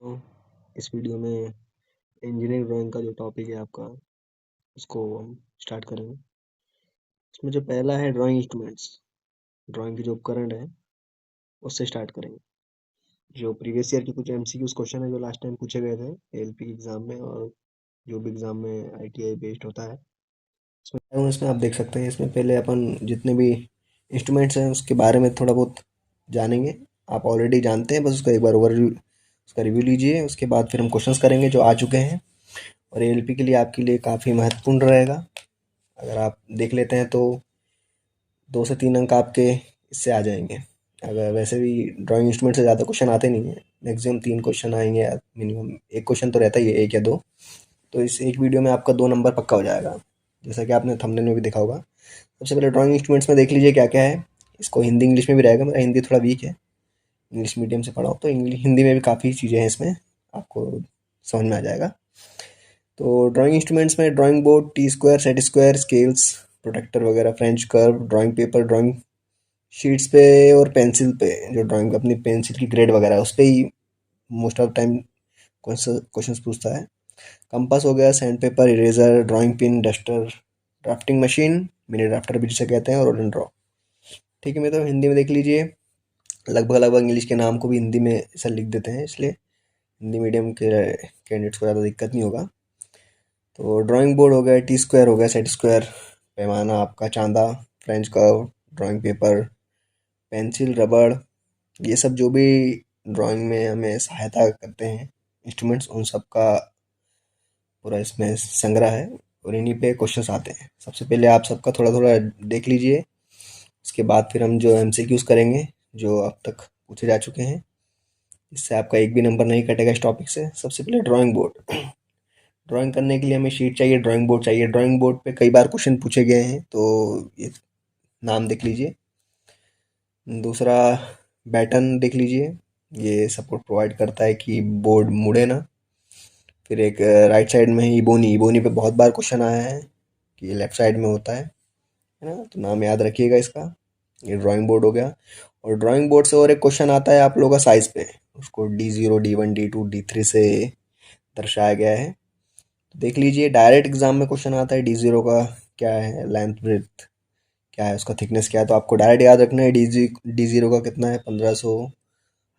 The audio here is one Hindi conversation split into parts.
तो इस वीडियो में इंजीनियरिंग ड्राइंग का जो टॉपिक है आपका उसको हम स्टार्ट करेंगे। इसमें जो पहला है ड्राइंग इंस्ट्रूमेंट्स, ड्राइंग के जो उपकरण है उससे स्टार्ट करेंगे। जो प्रीवियस ईयर के कुछ एमसीक्यूज क्वेश्चन है जो लास्ट टाइम पूछे गए थे एलपी एग्जाम में और जो भी एग्जाम में आईटीआई बेस्ड होता है इसमें आप देख सकते हैं। इसमें पहले अपन जितने भी इंस्ट्रूमेंट्स हैं उसके बारे में थोड़ा बहुत जानेंगे। आप ऑलरेडी जानते हैं, बस उसका एक बार ओवरव्यू उसका रिव्यू लीजिए। उसके बाद फिर हम क्वेश्चंस करेंगे जो आ चुके हैं और एलपी के लिए आपके लिए काफ़ी महत्वपूर्ण रहेगा। अगर आप देख लेते हैं तो 2 से 3 अंक आपके इससे आ जाएंगे। अगर वैसे भी ड्राइंग इंस्ट्रूमेंट से ज़्यादा क्वेश्चन आते नहीं हैं, मैक्सिमम 3 क्वेश्चन आएंगे या मिनिमम एक क्वेश्चन तो रहता ही है, एक या दो। तो इस एक वीडियो में आपका 2 नंबर पक्का हो जाएगा, जैसा कि आपने थंबनेल में भी देखा होगा। सबसे पहले ड्राइंग इंस्ट्रूमेंट्स में देख लीजिए क्या क्या है। इसको हिंदी इंग्लिश में भी रहेगा, मेरा हिंदी थोड़ा वीक है, इंग्लिश मीडियम से पढ़ा हूँ तो इंग्लिश हिंदी में भी काफ़ी चीज़ें हैं इसमें, आपको समझ में आ जाएगा। तो ड्राइंग इंस्ट्रूमेंट्स में drawing board, T square, set square, scales, protractor वगैरह, French curve, drawing paper, drawing sheets पे और पेंसिल पे, जो ड्राइंग अपनी पेंसिल की ग्रेड वगैरह है उस पर ही मोस्ट ऑफ टाइम क्वेश्चंस पूछता है। कंपास हो गया, sand paper, eraser, drawing pin, duster, drafting machine, mini drafter भी जिसे कहते हैं, और रोल एंड ड्रॉ। ठीक है, मैं तो हिंदी में देख लीजिए। लगभग लगभग इंग्लिश के नाम को भी हिंदी में ऐसा लिख देते हैं, इसलिए हिंदी मीडियम के कैंडिडेट्स को ज़्यादा दिक्कत नहीं होगा। तो ड्राइंग बोर्ड हो गया, टी स्क्वायर हो गया, सेट स्क्वायर, पैमाना आपका चांदा, French curve, drawing paper, pencil, रबड़, ये सब जो भी ड्राइंग में हमें सहायता करते हैं इंस्ट्रूमेंट्स, उन सब का पूरा इसमें संग्रह है और इन्हीं पे क्वेश्चंस आते हैं। सबसे पहले आप सबका थोड़ा थोड़ा देख लीजिए, उसके बाद फिर हम जो एमसीक्यूज करेंगे जो अब तक पूछे जा चुके हैं, इससे आपका एक भी नंबर नहीं कटेगा इस टॉपिक से। सबसे पहले ड्राइंग बोर्ड। ड्राइंग करने के लिए हमें शीट चाहिए, ड्राइंग बोर्ड चाहिए। ड्राइंग बोर्ड पे कई बार क्वेश्चन पूछे गए हैं, तो ये नाम देख लीजिए। दूसरा, बैटन देख लीजिए, ये सपोर्ट प्रोवाइड करता है कि बोर्ड मुड़े ना। फिर एक राइट साइड में है इबोनी। इबोनी पे बहुत बार क्वेश्चन आया है कि लेफ्ट साइड में होता है ना, तो नाम याद रखिएगा इसका। ये ड्राइंग बोर्ड हो गया। और ड्राइंग बोर्ड से और एक क्वेश्चन आता है आप लोगों का साइज पे, उसको D0, D1, D2, D3 से दर्शाया गया है। देख लीजिए, डायरेक्ट एग्जाम में क्वेश्चन आता है D0 का क्या है, लेंथ ब्रेथ क्या है, उसका थिकनेस क्या है, तो आपको डायरेक्ट याद रखना है D0 का कितना है, 1500,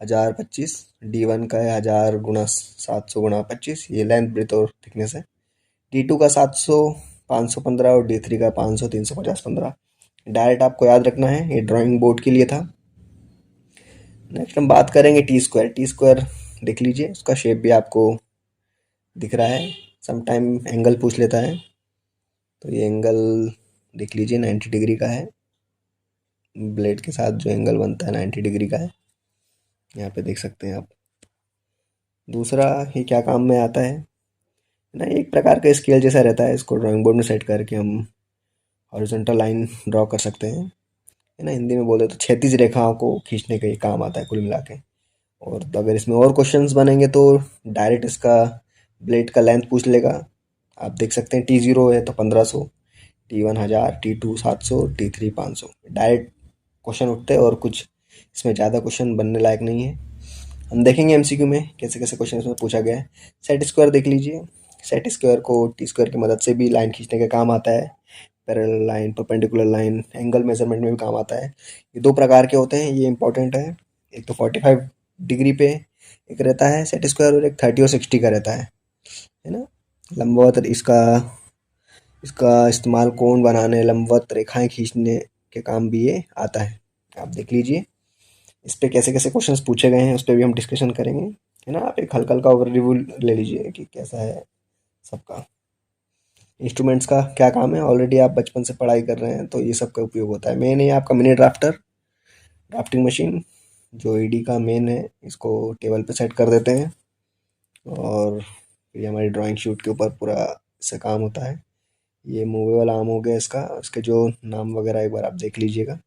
1025। D1 का है 1000 गुणा 700 गुणा 25, ये लेंथ ब्रेथ और थिकनेस है। D2 का 700, 515, और D3 का 500, 350, 15। डायरेक्ट आपको याद रखना है, ये ड्राइंग बोर्ड के लिए था। नेक्स्ट हम बात करेंगे टी स्क्वायर। टी स्क्वायर देख लीजिए, उसका शेप भी आपको दिख रहा है। समटाइम एंगल पूछ लेता है, तो ये एंगल देख लीजिए 90 डिग्री का है। ब्लेड के साथ जो एंगल बनता है 90 डिग्री का है, यहाँ पे देख सकते हैं आप। दूसरा, ये क्या काम में आता है ना, एक प्रकार का स्केल जैसा रहता है, इसको ड्राइंग बोर्ड में सेट करके हम हॉरिजॉन्टल लाइन ड्रॉ कर सकते हैं, है ना। हिंदी में बोले तो क्षैतिज रेखाओं को खींचने का ये काम आता है कुल मिला के। और तो अगर इसमें और क्वेश्चंस बनेंगे तो डायरेक्ट इसका ब्लेड का लेंथ पूछ लेगा। आप देख सकते हैं T0 है तो 1500, T1 1000, T2 700, T3 500, direct question उठते हैं और कुछ इसमें ज़्यादा क्वेश्चन बनने लायक नहीं है। हम देखेंगे एमसीक्यू में कैसे कैसे क्वेश्चन इसमें पूछा गया है। सेट स्क्वायर देख लीजिए, सेट स्क्वायर को टी स्क्वायर की मदद से भी लाइन खींचने का काम आता है। Parallel line, perpendicular line, angle measurement में भी काम आता है। ये 2 प्रकार के होते हैं, ये इंपॉर्टेंट है। एक तो 45 डिग्री पे एक रहता है सेट स्क्वायर, और एक 30 और 60 का रहता है ना। लंबवत इसका इसका इस्तेमाल कोण बनाने, लंबवत रेखाएं खींचने के काम भी ये आता है। आप देख लीजिए इस पे कैसे कैसे क्वेश्चंस पूछे गए हैं, उस पर भी हम डिस्कशन करेंगे, है ना। आप एक हल्का हल्का ओवरव्यू ले लीजिए कि कैसा है सबका। इंस्ट्रूमेंट्स का क्या काम है, ऑलरेडी आप बचपन से पढ़ाई कर रहे हैं तो ये सब का उपयोग होता है। मेन है आपका मिनी ड्राफ्टर, ड्राफ्टिंग मशीन, जो ईडी का मेन है, इसको टेबल पे सेट कर देते हैं और ये हमारी ड्राइंग शीट के ऊपर पूरा इससे काम होता है। ये मूवेबल आर्म हो गया इसका, इसके जो नाम वगैरह एक बार आप देख लीजिएगा।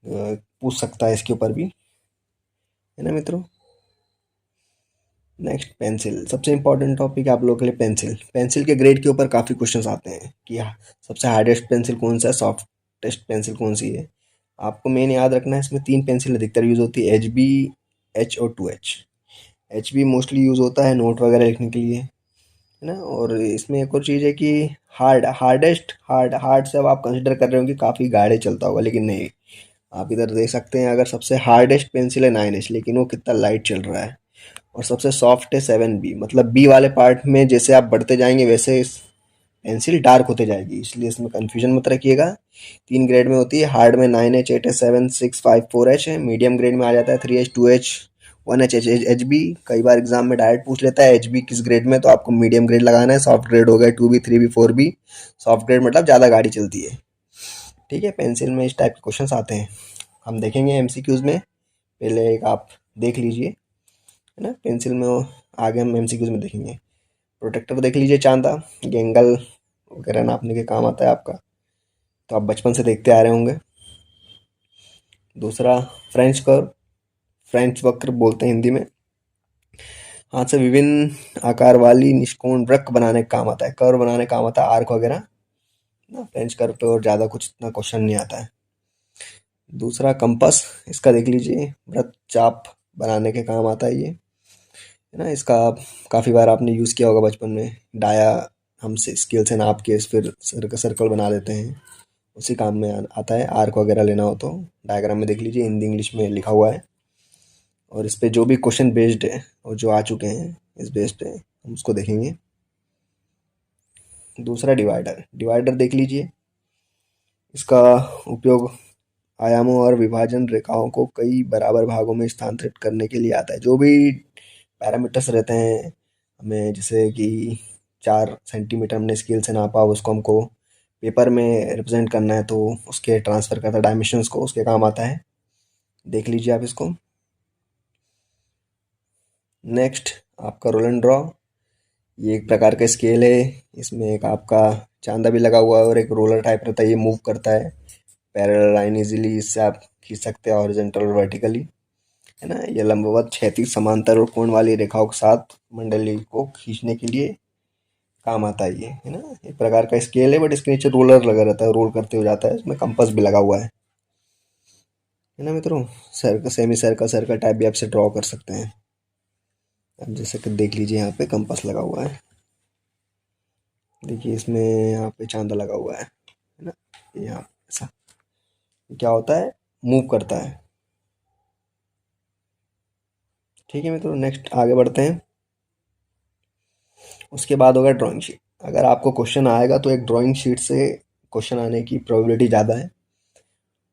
पूछ सकता है इसके ऊपर भी, है ना मित्रों। नेक्स्ट, पेंसिल, सबसे इंपॉर्टेंट टॉपिक है आप लोगों के लिए। पेंसिल, पेंसिल के ग्रेड के ऊपर काफ़ी क्वेश्चंस आते हैं कि सबसे हार्डेस्ट पेंसिल कौन सा है, सॉफ्टेस्ट पेंसिल कौन सी है। आपको मेन याद रखना है, इसमें 3 पेंसिल अधिकतर यूज़ होती है, HB, H और 2H। HB मोस्टली यूज़ होता है नोट वगैरह लिखने के लिए, है ना। और इसमें एक और चीज़ है कि हार्ड से अब आप कंसिडर कर रहे हो कि काफ़ी गाढ़े चलता होगा, लेकिन नहीं। आप इधर देख सकते हैं, अगर सबसे हार्डेस्ट पेंसिल है 9H, लेकिन वो कितना लाइट चल रहा है। और सबसे सॉफ्ट है 7B, मतलब बी वाले पार्ट में जैसे आप बढ़ते जाएंगे वैसे पेंसिल डार्क होते जाएगी, इसलिए इसमें कन्फ्यूजन मत रखिएगा। 3 ग्रेड में होती है, हार्ड में 9H, 8H, 7, 6, 5, 4H है। मीडियम ग्रेड में आ जाता है 3H, 2H, 1H, HB। कई बार एग्जाम में डायरेक्ट पूछ लेता है HB किस ग्रेड में, तो आपको मीडियम ग्रेड लगाना है। सॉफ्ट ग्रेड हो गया 2B, 3B, 4B। Soft grade मतलब ज़्यादा गाड़ी चलती है। ठीक है, पेंसिल में इस टाइप के क्वेश्चन आते हैं, हम देखेंगे MCQs में। पहले एक आप देख लीजिए, है ना। पेंसिल में आगे हम MCQs में देखेंगे। प्रोटेक्टर देख लीजिए, चांदा, एंगल वगैरह नापने के काम आता है आपका, तो आप बचपन से देखते आ रहे होंगे। दूसरा फ्रेंच कर्व, फ्रेंच वक्र बोलते हैं हिंदी में। हाथ से विभिन्न आकार वाली निष्कोण वृत्त बनाने का काम आता है, कर्व बनाने का काम आता है, आर्क वगैरह ना। फ्रेंच कर्व पे और ज़्यादा कुछ इतना क्वेश्चन नहीं आता है। दूसरा कंपास, इसका देख लीजिए, वृत्त चाप बनाने के काम आता है ये, है ना। इसका काफ़ी बार आपने यूज़ किया होगा बचपन में। डाया हम से स्केल से नाप के फिर सर्कल बना देते हैं, उसी काम में आता है। आर्क वगैरह लेना हो तो डायग्राम में देख लीजिए, हिंदी इंग्लिश में लिखा हुआ है। और इस पे जो भी क्वेश्चन बेस्ड है और जो आ चुके हैं इस बेस्ड है, हम उसको देखेंगे। दूसरा डिवाइडर, डिवाइडर देख लीजिए, इसका उपयोग आयामों और विभाजन रेखाओं को कई बराबर भागों में स्थानांतरित करने के लिए आता है। जो भी पैरामीटर्स रहते हैं, हमें जैसे कि 4 सेंटीमीटर हमने स्केल से नापा, उसको हमको पेपर में रिप्रेजेंट करना है, तो उसके ट्रांसफ़र करता है डायमेंशंस को, उसके काम आता है। देख लीजिए आप इसको। नेक्स्ट आपका रोल एंड ड्रॉ, ये एक प्रकार का स्केल है। इसमें एक आपका चांदा भी लगा हुआ है और एक रोलर टाइप रहता है, ये मूव करता है पैरेलल लाइन इजीली, इससे आप खींच सकते हैं हॉरिजॉन्टल और वर्टिकली, है ना। ये लंबवत, क्षैतिज, समांतर और कोण वाली रेखाओं के साथ मंडली को खींचने के लिए काम आता है ये, है ना। एक प्रकार का स्केल है, बट इसके नीचे रोलर लगा रहता है, रोल करते हुए जाता है। इसमें कंपास भी लगा हुआ है ना मित्रों। Circle, semi circle, circle type भी आपसे ड्रॉ कर सकते हैं। अब जैसे कि देख लीजिए, यहाँ पे कंपास लगा हुआ है, देखिए इसमें यहाँ पे चांदा लगा हुआ है ना। यहाँ ऐसा क्या होता है, मूव करता है। ठीक है मित्रों, नेक्स्ट आगे बढ़ते हैं। उसके बाद होगा ड्राइंग शीट। अगर आपको क्वेश्चन आएगा तो एक ड्राइंग शीट से क्वेश्चन आने की प्रोबेबिलिटी ज़्यादा है।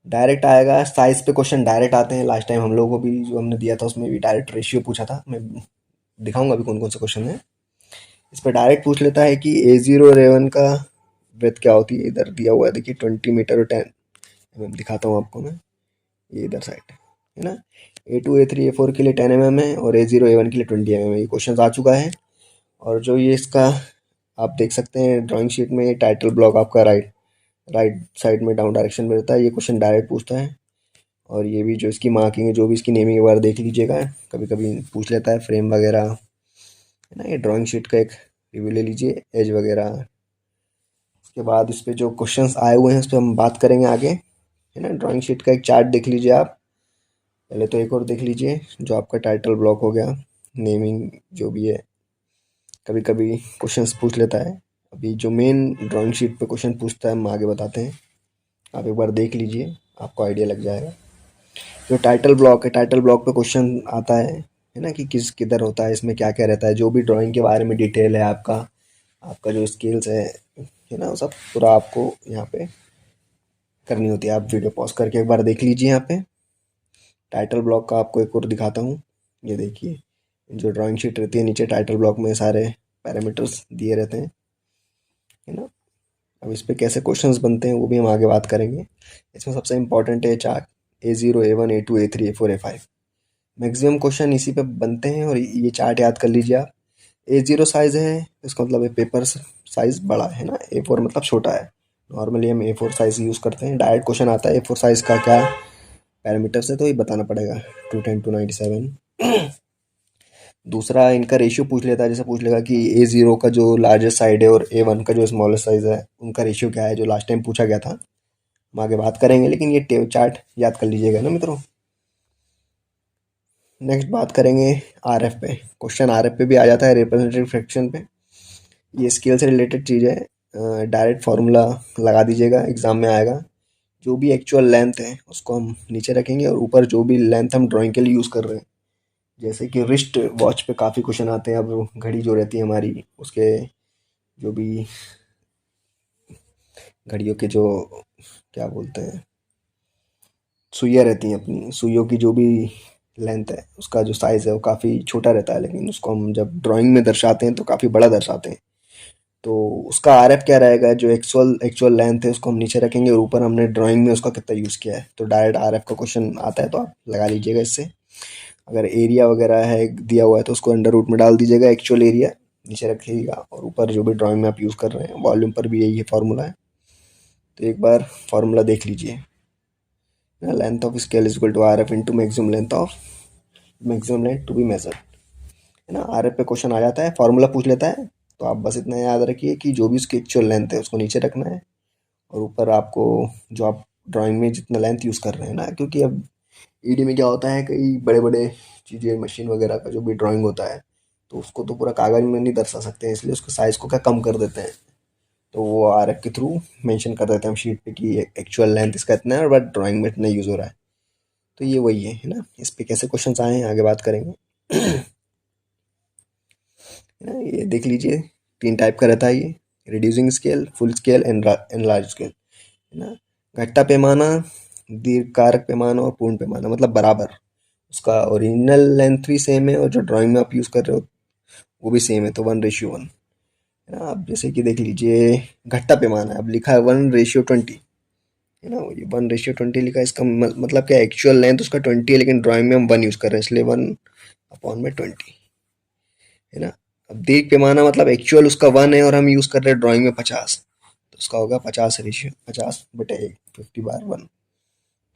डायरेक्ट आएगा, साइज पे क्वेश्चन डायरेक्ट आते हैं। लास्ट टाइम हम लोगों को भी जो हमने दिया था उसमें भी डायरेक्ट रेशियो पूछा था, मैं दिखाऊंगा अभी कौन कौन से क्वेश्चन है। इस पर डायरेक्ट पूछ लेता है कि A0 और A1 का ब्रेथ क्या होती है। इधर दिया हुआ है, देखिए 20 मीटर और 10 mm दिखाता हूँ आपको मैं, ये इधर साइड है ना। A2 A3 A4 के लिए 10 mm है और A0 A1 के लिए 20 mm है। ये क्वेश्चन आ चुका है। और जो ये इसका आप देख सकते हैं ड्राइंग शीट में, टाइटल ब्लॉक आपका राइट राइट साइड में डाउन डायरेक्शन में रहता है। ये क्वेश्चन डायरेक्ट पूछता है। और ये भी जो इसकी मार्किंग है, जो भी इसकी नेमिंग वगैरह देख लीजिएगा, कभी कभी पूछ लेता है फ्रेम वगैरह, है ना। ये ड्राइंग शीट का एक रिव्यू ले लीजिए, एज वगैरह। उसके बाद इस पे जो क्वेश्चंस आए हुए हैं उस पर हम बात करेंगे आगे, है ना। ड्राइंग शीट का एक चार्ट देख लीजिए आप। पहले तो एक और देख लीजिए, जो आपका टाइटल ब्लॉक हो गया, नेमिंग जो भी है, कभी कभी क्वेश्चंस पूछ लेता है। अभी जो मेन ड्राइंग शीट पे क्वेश्चन पूछता है हम आगे बताते हैं, आप एक बार देख लीजिए, आपको आइडिया लग जाएगा। जो टाइटल ब्लॉक है, टाइटल ब्लॉक पे क्वेश्चन आता है ना, कि किस किधर होता है, इसमें क्या क्या रहता है, जो भी ड्राइंग के बारे में डिटेल है आपका, आपका जो स्किल्स है ना, वो सब पूरा आपको यहाँ पे करनी होती है। आप वीडियो पॉज करके एक बार देख लीजिए। यहाँ पे टाइटल ब्लॉक का आपको एक और दिखाता हूँ, ये देखिए, जो ड्राइंग शीट रहती है नीचे टाइटल ब्लॉक में सारे पैरामीटर्स दिए रहते हैं, है ना। अब इस पे कैसे क्वेश्चंस बनते हैं वो भी हम आगे बात करेंगे। इसमें सबसे इंपॉर्टेंट है chart, A0 A1 A2 A3 A4 A5, maximum question इसी पे बनते हैं। और ये चार्ट याद कर लीजिए आप। A0 साइज़ है, इसका मतलब है पेपर साइज़ बड़ा है ना। A4 मतलब छोटा है। नॉर्मली हम A4 साइज़ यूज़ करते हैं। डायरेक्ट क्वेश्चन आता है A4 साइज़ का क्या पैरामीटर्स है, तो ये बताना पड़ेगा, 210 to 97। दूसरा इनका रेशियो पूछ लेता है, जैसे पूछ लेगा कि A0 का जो लार्जेस्ट साइड है और A1 का जो स्मॉलेस्ट साइज़ है, उनका रेशियो क्या है, जो लास्ट टाइम पूछा गया था। हम आगे बात करेंगे, लेकिन ये चार्ट याद कर लीजिएगा ना मित्रों। नेक्स्ट बात करेंगे आरएफ पे। क्वेश्चन आरएफ पे भी आ जाता है, रिप्रेजेंटेटिव फ्रैक्शन पे। ये स्केल से रिलेटेड चीज़ है, डायरेक्ट फार्मूला लगा दीजिएगा, एग्जाम में आएगा। जो भी एक्चुअल लेंथ है उसको हम नीचे रखेंगे और ऊपर जो भी लेंथ हम ड्राइंग के लिए यूज़ कर रहे हैं, जैसे कि रिस्ट वॉच पे काफ़ी क्वेश्चन आते हैं। अब घड़ी जो रहती है हमारी, उसके जो भी घड़ियों के जो क्या बोलते हैं, सुइयाँ रहती हैं, अपनी सुइयों की जो भी लेंथ है, उसका जो साइज़ है वो काफ़ी छोटा रहता है, लेकिन उसको हम जब ड्राइंग में दर्शाते हैं तो काफ़ी बड़ा दर्शाते हैं। तो उसका आरएफ क्या रहेगा, जो एक्चुअल एक्चुअल लेंथ है उसको हम नीचे रखेंगे और ऊपर हमने ड्राइंग में उसका कितना यूज़ किया है। तो डायरेक्ट आरएफ का क्वेश्चन आता है तो आप लगा लीजिएगा इससे। अगर एरिया वगैरह है दिया हुआ है तो उसको अंडर रूट में डाल दीजिएगा, एक्चुअल एरिया नीचे रखिएगा और ऊपर जो भी ड्राइंग में आप यूज़ कर रहे हैं, वॉल्यूम पर भी यही है फार्मूला है। तो एक बार फार्मूला देख लीजिए, length of scale is equal to R F into maximum length of maximum length to be measured, है ना। आर एफ पे क्वेश्चन आ जाता है, फार्मूला पूछ लेता है, तो आप बस इतना याद रखिए कि जो भी उसकी एक्चुअल लेंथ है उसको नीचे रखना है और ऊपर आपको जो आप ड्राइंग में जितना लेंथ यूज़ कर रहे हैं ना, क्योंकि अब ईडी में क्या होता है, कई बड़े बड़े चीज़ें मशीन वगैरह का जो भी ड्राइंग होता है, तो उसको तो पूरा कागज़ में नहीं दर्शा सकते हैं, इसलिए उसके साइज़ को क्या कम कर देते हैं। तो वो आर एफ के थ्रू मेंशन कर देते हैं हम शीट पे कि एक्चुअल लेंथ इसका इतना है और बट ड्राइंग में इतना यूज़ हो रहा है। तो ये वही है ना। इस पे कैसे क्वेश्चंस आए हैं आगे बात करेंगे। है ना, ये देख लीजिए, 3 टाइप का रहता है ये, reducing scale, full scale and large scale, है ना। घटता पैमाना, दीर्घकारक पैमाना और पूर्ण पैमाना, मतलब बराबर, उसका ओरिजिनल लेंथ भी सेम है और जो ड्राइंग में आप यूज़ कर रहे हो वो भी सेम है, तो 1:1, है ना। अब जैसे कि देख लीजिए, घटता पैमाना अब लिखा है 1:20, है ना। ये 1:20 लिखा है, इसका मतलब क्या, एक्चुअल लेंथ उसका 20 है लेकिन ड्राइंग में हम 1 यूज़ कर रहे हैं, इसलिए 1/20, है ना। अब दीर्घ पैमाना मतलब एक्चुअल उसका 1 है और हम यूज़ कर रहे हैं ड्राइंग में 50, तो उसका होगा 50:50/1।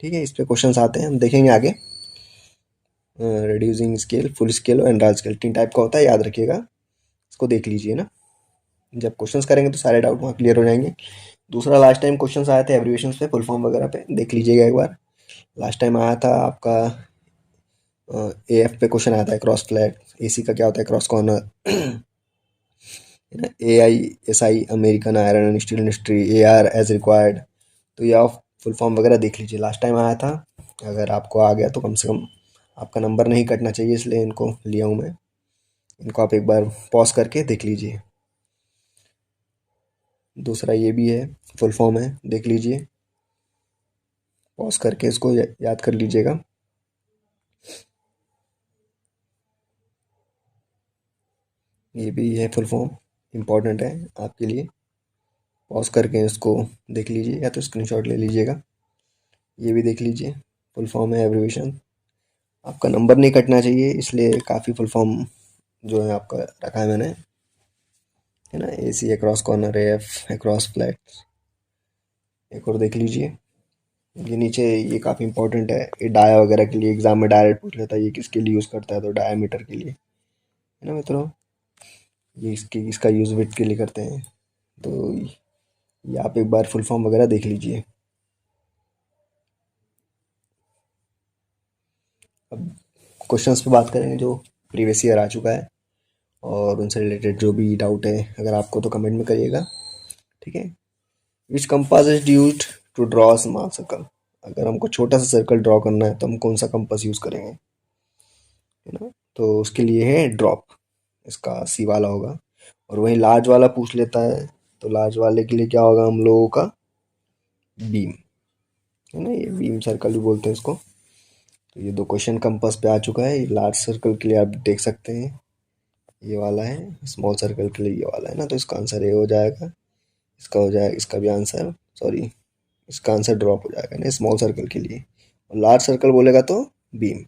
ठीक है, इस पे क्वेश्चंस आते हैं, हम देखेंगे आगे। रिड्यूसिंग स्केल, फुल स्केल और एनलार्ज स्केल 3 टाइप का होता है, याद रखिएगा। इसको देख लीजिए ना, जब क्वेश्चंस करेंगे तो सारे डाउट वहाँ क्लियर हो जाएंगे। दूसरा, लास्ट टाइम क्वेश्चंस आए थे एब्रीविएशन पे, फुल फॉर्म वगैरह पे, देख लीजिएगा एक बार। लास्ट टाइम आया था आपका एएफ पे क्वेश्चन आया था, क्रॉस फ्लैग। एसी का क्या होता है, क्रॉस कॉर्नर, है ना। AISI, American iron and steel industry, AR as required. तो ये आप फुल फॉर्म वगैरह देख लीजिए, लास्ट टाइम आया था। अगर आपको आ गया तो कम से कम आपका नंबर नहीं कटना चाहिए, इसलिए इनको लिया हूँ मैं। इनको आप एक बार पॉज करके देख लीजिए। दूसरा ये भी है, फुल फॉर्म है, देख लीजिए, पॉज करके इसको याद कर लीजिएगा। ये भी है फुल फॉर्म, इम्पॉर्टेंट है आपके लिए, पॉज करके इसको देख लीजिए या तो स्क्रीनशॉट ले लीजिएगा। ये भी देख लीजिए, फुल फॉर्म है, एब्रीविएशन। आपका नंबर नहीं कटना चाहिए, इसलिए काफ़ी फुल फॉर्म जो है आपका रखा है मैंने, है ना। AC across corner, AF across flat. एक और देख लीजिए, ये नीचे, ये काफ़ी इंपॉर्टेंट है, ये डाया वगैरह के लिए एग्जाम में डायरेक्ट पूछ लेता है ये किसके लिए यूज़ करता है, तो डायामीटर के लिए, है ना मित्रों। ये इसका यूज़ विड्थ के लिए करते हैं। तो ये आप एक बार फुल फॉर्म वगैरह देख लीजिए। अब क्वेश्चंस पे बात करेंगे जो प्रीवियस ईयर आ चुका है, और उनसे रिलेटेड जो भी डाउट है अगर आपको, तो कमेंट में करिएगा, ठीक है। Which compass is used to draw small circle, अगर हमको छोटा सा सर्कल ड्रॉ करना है तो हम कौन सा कंपास यूज़ करेंगे, है ना। तो उसके लिए है ड्रॉप, इसका सी वाला होगा। और वहीं लार्ज वाला पूछ लेता है, तो लार्ज वाले के लिए क्या होगा हम लोगों का, बीम, है ना। ये बीम सर्कल भी बोलते हैं इसको। तो ये 2 क्वेश्चन कंपास पे आ चुका है। ये लार्ज सर्कल के लिए आप देख सकते हैं, ये वाला है, स्मॉल सर्कल के लिए ये वाला है ना। तो इसका आंसर ये हो जाएगा, इसका हो जाएगा, इसका भी आंसर, सॉरी, इसका आंसर ड्रॉप हो जाएगा ना स्मॉल सर्कल के लिए। और लार्ज सर्कल बोलेगा तो बीम,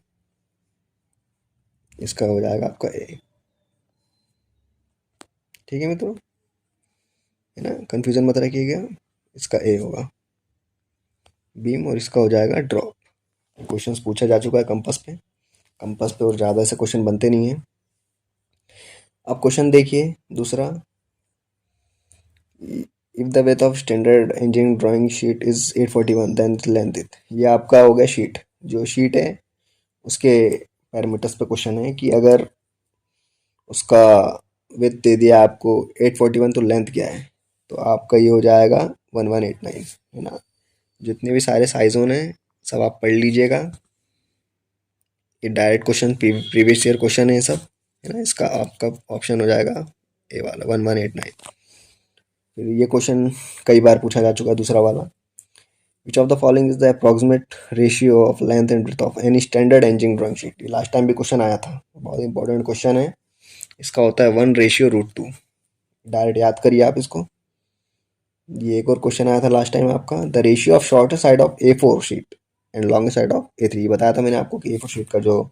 इसका हो जाएगा आपका ए। ठीक है मित्रों, है ना, कंफ्यूजन मत रखिएगा, इसका ए होगा बीम और इसका हो जाएगा ड्रॉप। क्वेश्चंस पूछा जा चुका है कंपास पे, कंपास पे और ज़्यादा ऐसे क्वेश्चन बनते नहीं हैं। अब क्वेश्चन देखिए दूसरा, if the width of standard engineering drawing sheet is 841 then length it, ये आपका हो गया शीट, जो शीट है उसके पैरामीटर्स पे क्वेश्चन है कि अगर उसका विड्थ दे दिया आपको 841, तो लेंथ क्या है, तो आपका ये हो जाएगा 1189, है ना। जितने भी सारे साइज होने हैं सब आप पढ़ लीजिएगा। ये direct question previous year question है ये सब, है ना। इसका आपका ऑप्शन हो जाएगा ए वाला 1189। फिर ये क्वेश्चन कई बार पूछा जा चुका है, दूसरा वाला, which of the following is the approximate ratio of length and breadth of any standard engineering drawing sheet. ये लास्ट टाइम भी क्वेश्चन आया था, बहुत इंपॉर्टेंट क्वेश्चन है। इसका होता है 1:√2। डायरेक्ट याद करिए आप इसको। ये एक और क्वेश्चन आया था लास्ट टाइम आपका, the ratio of shorter side of A4 sheet and longer side of A3। बताया था मैंने आपको कि A4 शीट का जो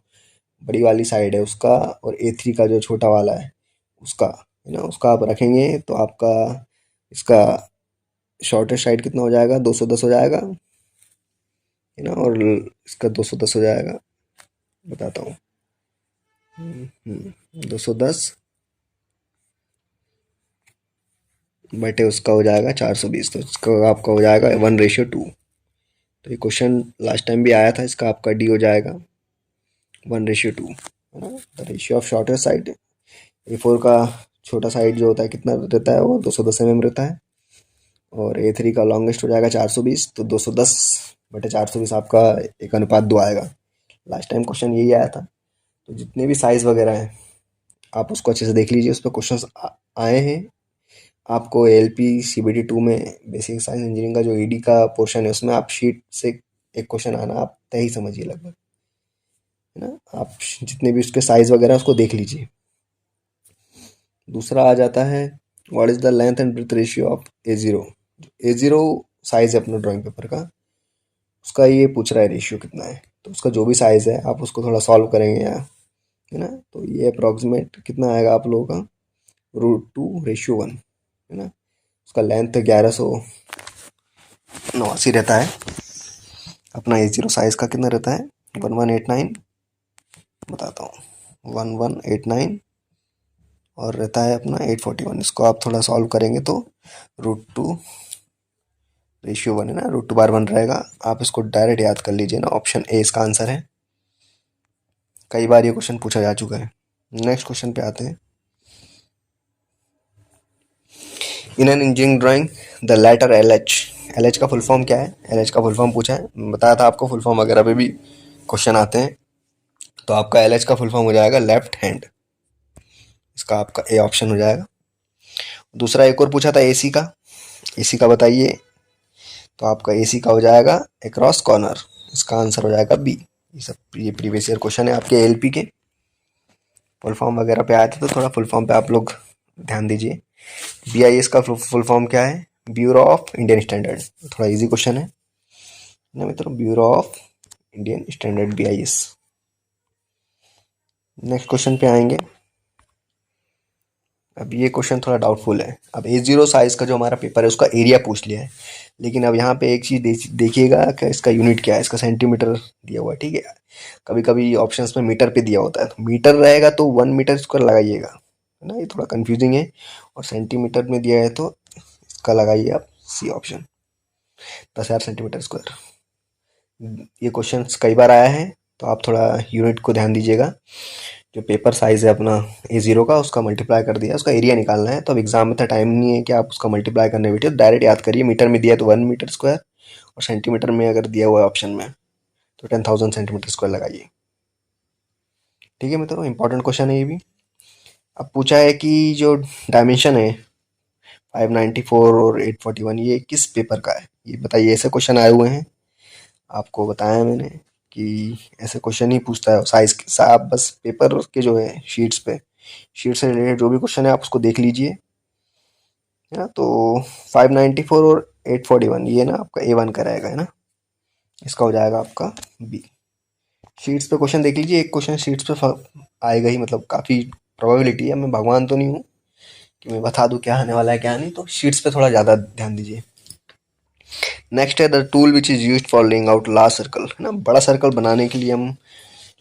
बड़ी वाली साइड है उसका और A3 का जो छोटा वाला है उसका, है ना, उसका आप रखेंगे तो आपका इसका शॉर्टेस्ट साइड कितना हो जाएगा, 210 हो जाएगा, है ना, और इसका 210 हो जाएगा, बताता हूँ, 210 बटे उसका हो जाएगा 420, तो इसका आपका हो जाएगा 1:2। तो ये क्वेश्चन लास्ट टाइम भी आया था, इसका आपका डी हो जाएगा 1:2, है ना। The ratio of shortest side, A4 का छोटा साइड जो होता है कितना रहता है, वो 210 mm रहता है, और A3 का लॉन्गेस्ट हो जाएगा 420, तो 210 बटे 420 आपका 1:2 आएगा। लास्ट टाइम क्वेश्चन यही आया था। तो जितने भी साइज़ वगैरह हैं आप उसको अच्छे से देख लीजिए, उस पर क्वेश्चन आए हैं। आपको LP CBT 2 में बेसिक साइंस इंजीनियरिंग का जो ED का पोर्शन है उसमें आप शीट से एक क्वेश्चन आना आप तय ही समझिए लगभग, है ना। आप जितने भी उसके साइज़ वगैरह उसको देख लीजिए। दूसरा आ जाता है, what is the length and breadth ratio of A0। A0 size है अपना ड्राइंग पेपर का, उसका ये पूछ रहा है रेशियो कितना है। तो उसका जो भी साइज़ है आप उसको थोड़ा सॉल्व करेंगे यहाँ, है ना। तो ये अप्रॉक्सीमेट कितना आएगा आप लोगों का, √2:1, है ना। उसका लेंथ 1189 रहता है। अपना A0 साइज़ का कितना रहता है, 1189, बताता हूँ, 1189, और रहता है अपना 841। इसको आप थोड़ा सॉल्व करेंगे तो √2:1, है ना, √2/1 रहेगा। आप इसको डायरेक्ट याद कर लीजिए ना, ऑप्शन ए इसका आंसर है। कई बार ये क्वेश्चन पूछा जा चुका है। नेक्स्ट क्वेश्चन पे आते हैं। In an engineering drawing the letter LH का फुल फॉर्म क्या है, LH का फुल फॉर्म पूछा है, बताया था आपको, फुल फॉर्म वगैरह पे भी क्वेश्चन आते हैं। तो आपका LH का फुल फॉर्म हो जाएगा लेफ्ट हैंड, इसका आपका ए ऑप्शन हो जाएगा। दूसरा एक और पूछा था AC का, AC का बताइए, तो आपका AC का हो जाएगा अक्रॉस कॉर्नर, इसका आंसर हो जाएगा बी। ये प्रीवियस ईयर क्वेश्चन है आपके LP के, फुल फॉर्म वगैरह पे आए थे, तो थोड़ा फुल फॉर्म पे आप लोग ध्यान दीजिए। BIS का फुल फॉर्म क्या है, ब्यूरो ऑफ इंडियन स्टैंडर्ड, थोड़ा इजी क्वेश्चन है ना मित्रों, bureau of Indian standard BIS। Next question पे आएंगे। अब ये क्वेश्चन थोड़ा डाउटफुल है। अब A0 साइज का जो हमारा पेपर है उसका एरिया पूछ लिया है, लेकिन अब यहाँ पे एक चीज़ देखिएगा कि इसका यूनिट क्या है, इसका सेंटीमीटर दिया हुआ है, ठीक है। कभी कभी ऑप्शंस में मीटर पे दिया होता है, तो मीटर रहेगा तो 1 मीटर स्क्वायर लगाइएगा, है ना, ये थोड़ा कंफ्यूजिंग है। और सेंटीमीटर में दिया है तो इसका लगाइए आप C ऑप्शन, 10,000 सेंटीमीटर स्क्वायर। ये क्वेश्चन कई बार आया है, तो आप थोड़ा यूनिट को ध्यान दीजिएगा। जो पेपर साइज़ है अपना A0 का, उसका मल्टीप्लाई कर दिया, उसका एरिया निकालना है। तो अब एग्जाम में इतना टाइम नहीं है कि आप उसका मल्टीप्लाई करने बैठे, तो डायरेक्ट याद करिए, मीटर में दिया है तो 1 मीटर स्क्वायर, और सेंटीमीटर में अगर दिया हुआ है ऑप्शन में तो 10,000 सेंटीमीटर स्क्वायर लगाइए, ठीक है मित्रों। इंपॉर्टेंट क्वेश्चन है ये भी। अब पूछा है कि जो डायमेंशन है 594 और 841, ये किस पेपर का है, ये बताइए। ऐसे क्वेश्चन आए हुए हैं, आपको बताया मैंने कि ऐसे क्वेश्चन ही पूछता है साइज आप बस पेपर के जो है शीट से रिलेटेड जो भी क्वेश्चन है आप उसको देख लीजिए, है ना। तो 594 और 841 ये ना आपका A1 का रहेगा, है ना, इसका हो जाएगा आपका बी। शीट्स पे क्वेश्चन देख लीजिए, एक क्वेश्चन शीट्स पे आएगा ही, मतलब काफ़ी प्रोबेबिलिटी है। मैं भगवान तो नहीं हूँ कि मैं बता दूँ क्या आने वाला है क्या नहीं, तो शीट्स पे थोड़ा ज़्यादा ध्यान दीजिए। नेक्स्ट है the tool which is used for laying out large circle, है ना, बड़ा सर्कल बनाने के लिए हम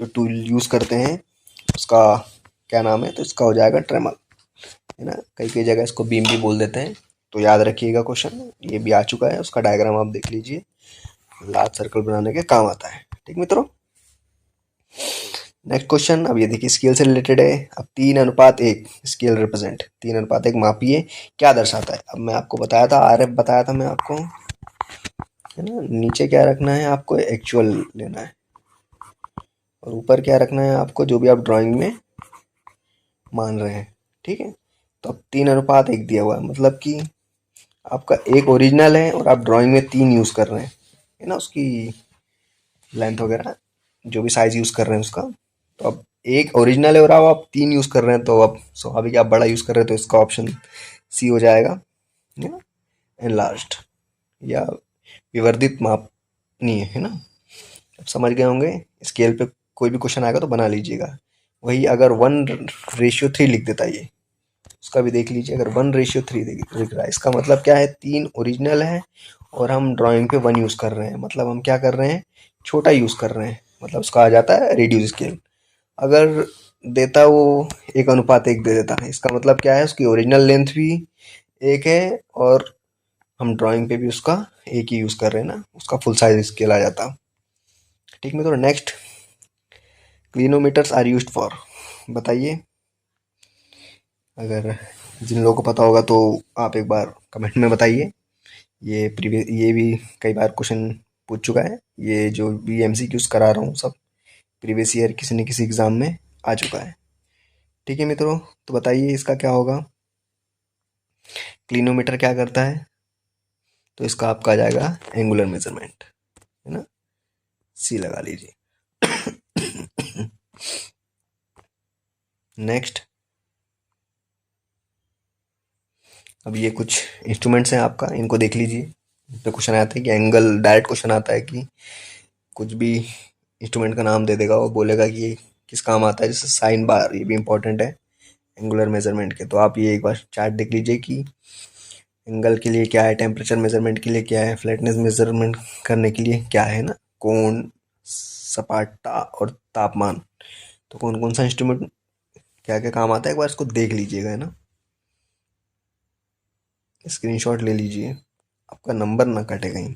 जो टूल यूज़ करते हैं उसका क्या नाम है, तो इसका हो जाएगा ट्रेमल, है ना। कई कई जगह इसको बीम भी बोल देते हैं, तो याद रखिएगा क्वेश्चन ये भी आ चुका है, उसका डायग्राम आप देख लीजिए, लार्ज सर्कल बनाने के काम आता है, ठीक मित्रों। नेक्स्ट क्वेश्चन, अब ये देखिए स्केल से रिलेटेड है। अब 3:1 स्केल रिप्रेजेंट, 3:1 मापिए क्या दर्शाता है। अब मैं आपको बताया था, आरएफ बताया था मैं आपको, है ना। नीचे क्या रखना है आपको, एक्चुअल लेना है, और ऊपर क्या रखना है आपको, जो भी आप ड्राइंग में मान रहे हैं, ठीक है। तो अब 3:1 दिया हुआ है, मतलब कि आपका एक ओरिजिनल है और आप ड्राइंग में 3 यूज़ कर रहे हैं, है ना, उसकी लेंथ वगैरह जो भी साइज यूज़ कर रहे हैं उसका। तो अब एक ओरिजिनल है और अब आप 3 यूज़ कर रहे हैं, तो अब स्वाभाविक आप बड़ा यूज़ कर रहे हैं, तो इसका ऑप्शन सी हो जाएगा, है ना, एनलार्ज्ड या विवर्धित मापनीय, है ना। अब समझ गए होंगे। स्केल पे कोई भी क्वेश्चन आएगा तो बना लीजिएगा। वही अगर 1:3 लिख देता है, ये उसका भी देख लीजिए। अगर 1:3 लिख रहा है, इसका मतलब क्या है, 3 ओरिजिनल है और हम ड्राइंग पे 1 यूज़ कर रहे हैं, मतलब हम क्या कर रहे हैं, छोटा यूज़ कर रहे हैं, मतलब उसका आ जाता है रिड्यूस स्केल। अगर देता वो 1:1 दे देता है, इसका मतलब क्या है, उसकी ओरिजिनल लेंथ भी एक है और हम ड्राइंग पे भी उसका एक ही यूज़ कर रहे हैं ना, उसका फुल साइज स्केल आ जाता। ठीक है, तो नेक्स्ट, क्लिनोमीटर्स आर यूज्ड फॉर, बताइए। अगर जिन लोगों को पता होगा तो आप एक बार कमेंट में बताइए। ये भी कई बार क्वेश्चन पूछ चुका है, ये जो भी एमसीक्यूज करा रहा हूँ सब प्रीवियस ईयर किसी न किसी एग्जाम में आ चुका है। ठीक है मित्रों, तो बताइए इसका क्या होगा, क्लिनोमीटर क्या करता है। तो इसका आपका आ जाएगा एंगुलर मेजरमेंट, है ना, सी लगा लीजिए। नेक्स्ट, अब ये कुछ इंस्ट्रूमेंट्स हैं आपका, इनको देख लीजिए। इस पे क्वेश्चन आता है कि एंगल, डायरेक्ट क्वेश्चन आता है कि कुछ भी इंस्ट्रूमेंट का नाम दे देगा, वो बोलेगा कि ये किस काम आता है। जैसे साइन बार, ये भी इंपॉर्टेंट है एंगुलर मेजरमेंट के। तो आप ये एक बार चार्ट देख लीजिए कि एंगल के लिए क्या है, टेम्परेचर मेजरमेंट के लिए क्या है, फ्लैटनेस मेजरमेंट करने के लिए क्या है ना, कोण, सपाटता और तापमान। तो कौन कौन सा इंस्ट्रूमेंट क्या क्या काम आता है, एक बार इसको देख लीजिएगा, है ना। स्क्रीनशॉट ले लीजिए, आपका नंबर ना कटे कहीं,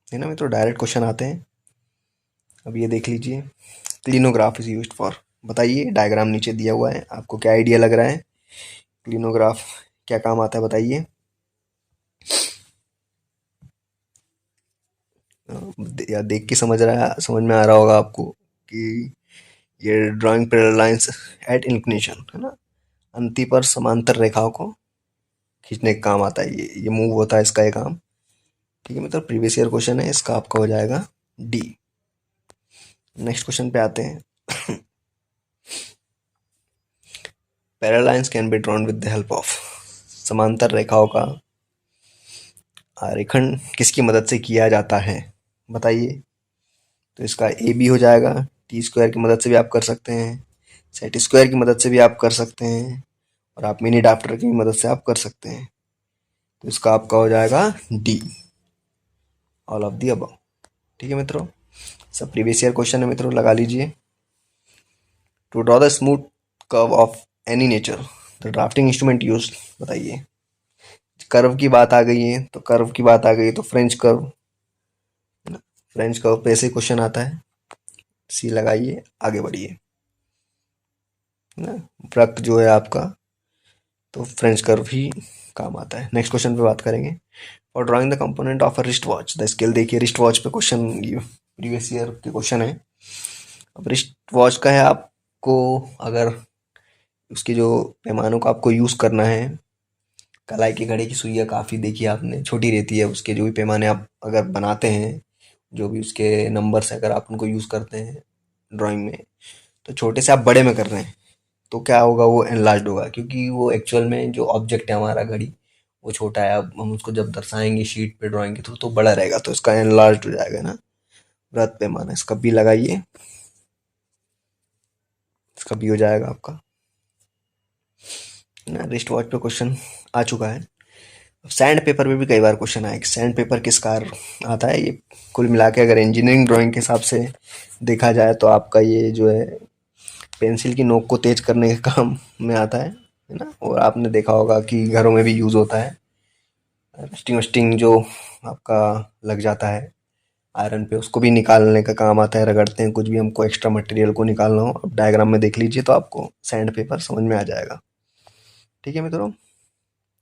है ना। तो डायरेक्ट क्वेश्चन आते हैं। अब ये देख लीजिए, क्लिनोग्राफ इज यूज्ड फॉर, बताइए। डायग्राम नीचे दिया हुआ है, आपको क्या आइडिया लग रहा है, क्लिनोग्राफ क्या काम आता है, बताइए। या देख के समझ में आ रहा होगा आपको कि ये drawing parallel lines eight inclination, है ना, अंति पर समांतर रेखाओं को खींचने का काम आता है, ये मूव होता है इसका ये काम। ठीक है, मतलब प्रीवियस ईयर क्वेश्चन है, इसका आपका हो जाएगा डी। नेक्स्ट क्वेश्चन पे आते हैं। Parallel lines can be drawn with the help of, समांतर रेखाओं का आरेखन किसकी मदद से किया जाता है, बताइए। तो इसका ए बी हो जाएगा, टी स्क्वायर की मदद से भी आप कर सकते हैं, सेट स्क्वायर की मदद से भी आप कर सकते हैं, और आप मिनी डाफ्टर की मदद से आप कर सकते हैं। तो इसका आपका हो जाएगा D, all of the above. ठीक है मित्रों, सब प्रीवियस ईयर क्वेश्चन है मित्रों, लगा लीजिए। To draw the smooth curve of any nature, the drafting instrument use, बताइए। कर्व की बात आ गई है, तो कर्व की बात आ गई तो फ्रेंच कर्व, फ्रेंच कर्व पे ऐसे क्वेश्चन आता है, सी लगाइए, आगे बढ़िए, है ना। वृत्त जो है आपका, तो फ्रेंच कर्व ही काम आता है। नेक्स्ट क्वेश्चन पे बात करेंगे, और drawing the component of a wrist watch, the scale, देखिए रिस्ट वॉच पे क्वेश्चन, ये प्रीवियस ईयर के क्वेश्चन है। अब रिस्ट वॉच का है, आपको अगर उसके जो पैमानों का आपको यूज़ करना है, कलाई की घड़ी की सुइयाँ काफ़ी देखी आपने, छोटी रहती है, उसके जो भी पैमाने आप अगर बनाते हैं, जो भी उसके नंबर्स अगर आप उनको यूज़ करते हैं ड्राइंग में, तो छोटे से आप बड़े में कर रहे हैं, तो क्या होगा, वो एनलार्ज्ड होगा, क्योंकि वो एक्चुअल में जो ऑब्जेक्ट है हमारा घड़ी, वो छोटा है। अब हम उसको जब दर्शाएंगे शीट पे ड्राइंग के थ्रू, तो बड़ा रहेगा, तो इसका एनलार्ज्ड हो जाएगा ना, वृत्त पैमाना, इसका बी लगाइए, इसका बी हो जाएगा आपका ना। रिस्ट वॉच पे क्वेश्चन आ चुका है। सैंड पेपर में भी कई बार क्वेश्चन आया कि सैंड पेपर किस कार आता है। ये कुल मिला के अगर इंजीनियरिंग ड्राइंग के हिसाब से देखा जाए, तो आपका ये जो है पेंसिल की नोक को तेज करने के काम में आता है ना। और आपने देखा होगा कि घरों में भी यूज़ होता है, रस्टिंग वस्टिंग जो आपका लग जाता है आयरन पे, उसको भी निकालने का काम आता है, रगड़ते हैं कुछ भी हमको एक्स्ट्रा मटेरियल को निकालना हो। अब डायग्राम में देख लीजिए तो आपको सैंड पेपर समझ में आ जाएगा। ठीक है मित्रों,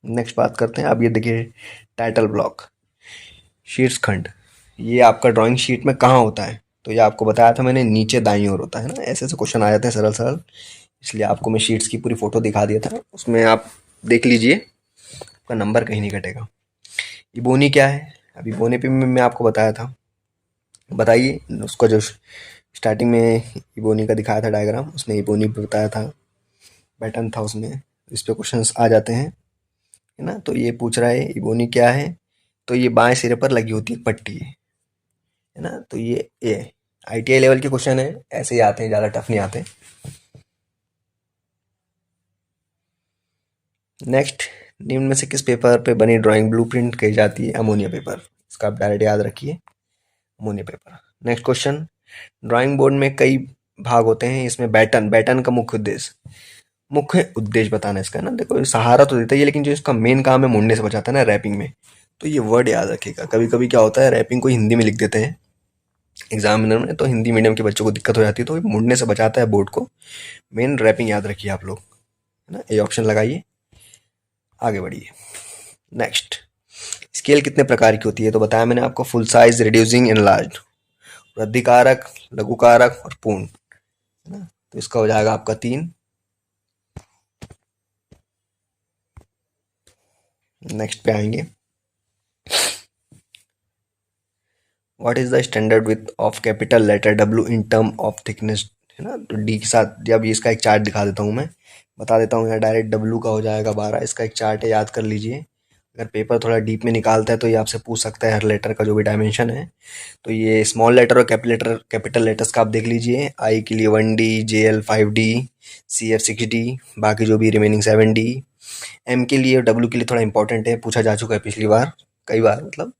नेक्स्ट बात करते हैं। अब ये देखिए टाइटल ब्लॉक, शीर्ष खंड, ये आपका ड्राइंग शीट में कहाँ होता है? तो ये आपको बताया था मैंने, नीचे दाईं ओर होता है ना। ऐसे ऐसे क्वेश्चन आ जाते हैं सरल सरल, इसलिए आपको मैं शीट्स की पूरी फोटो दिखा दिया था, उसमें आप देख लीजिए, आपका नंबर कहीं नहीं कटेगा। इबोनी क्या है? अब इबोनी पे मैं आपको बताया था, बताइए उसका जो स्टार्टिंग में इबोनी का दिखाया था डायग्राम, उसने इबोनी पे बताया था, पैटर्न था उसमें, इस पे क्वेश्चंस आ जाते हैं, है ना। तो ये पूछ रहा है इबोनी क्या है, तो ये बाएं सिरे पर लगी होती है पट्टी, है ना। तो ये आईटीआई लेवल के क्वेश्चन है, ऐसे ही आते हैं, ज़्यादा टफ नहीं आते। नेक्स्ट, निम्न में से किस पेपर पे बनी ड्राइंग ब्लूप्रिंट कही जाती है? अमोनिया पेपर, इसका आप डायरेक्ट याद रखिए, ammonia paper. Next question, drawing board में कई भाग होते हैं, इसमें बैटन, बैटन का मुख्य उद्देश्य बताना है इसका, है ना। देखो सहारा तो देता ही है, लेकिन जो इसका मेन काम है मुड़ने से बचाता है ना रैपिंग में, तो ये वर्ड याद रखिएगा। कभी कभी क्या होता है, रैपिंग को हिंदी में लिख देते हैं एग्जामिनर में, तो हिंदी मीडियम के बच्चों को दिक्कत हो जाती है, तो ये मुड़ने से बचाता है बोर्ड को। मेन रैपिंग याद रखिए आप लोग, है ना। ये ऑप्शन लगाइए, आगे बढ़िए। नेक्स्ट, स्केल कितने प्रकार की होती है? तो बताया मैंने आपको, फुल साइज, रिड्यूसिंग, एनलार्ज, वृद्धि कारक, लघु कारक और पूर्ण, है ना। तो इसका हो जाएगा आपका 3। नेक्स्ट पे आएंगे, what is the standard width of capital letter W in term of thickness, है ना। तो डी के साथ, जब इसका एक चार्ट दिखा देता हूँ मैं, बता देता हूँ यहाँ डायरेक्ट, डब्ल्यू का हो जाएगा 12, इसका एक चार्ट है, याद कर लीजिए। अगर पेपर थोड़ा डीप में निकालता है तो ये आपसे पूछ सकता है हर लेटर का जो भी डायमेंशन है। तो ये स्मॉल लेटर और कैपिटल लेटर्स का आप देख लीजिए, आई के लिए 1D, JL 5D, CF 6D, बाकी जो भी रिमेनिंग 7D। एम के लिए और डब्ल्यू के लिए थोड़ा इंपॉर्टेंट है, पूछा जा चुका है पिछली बार, कई बार मतलब,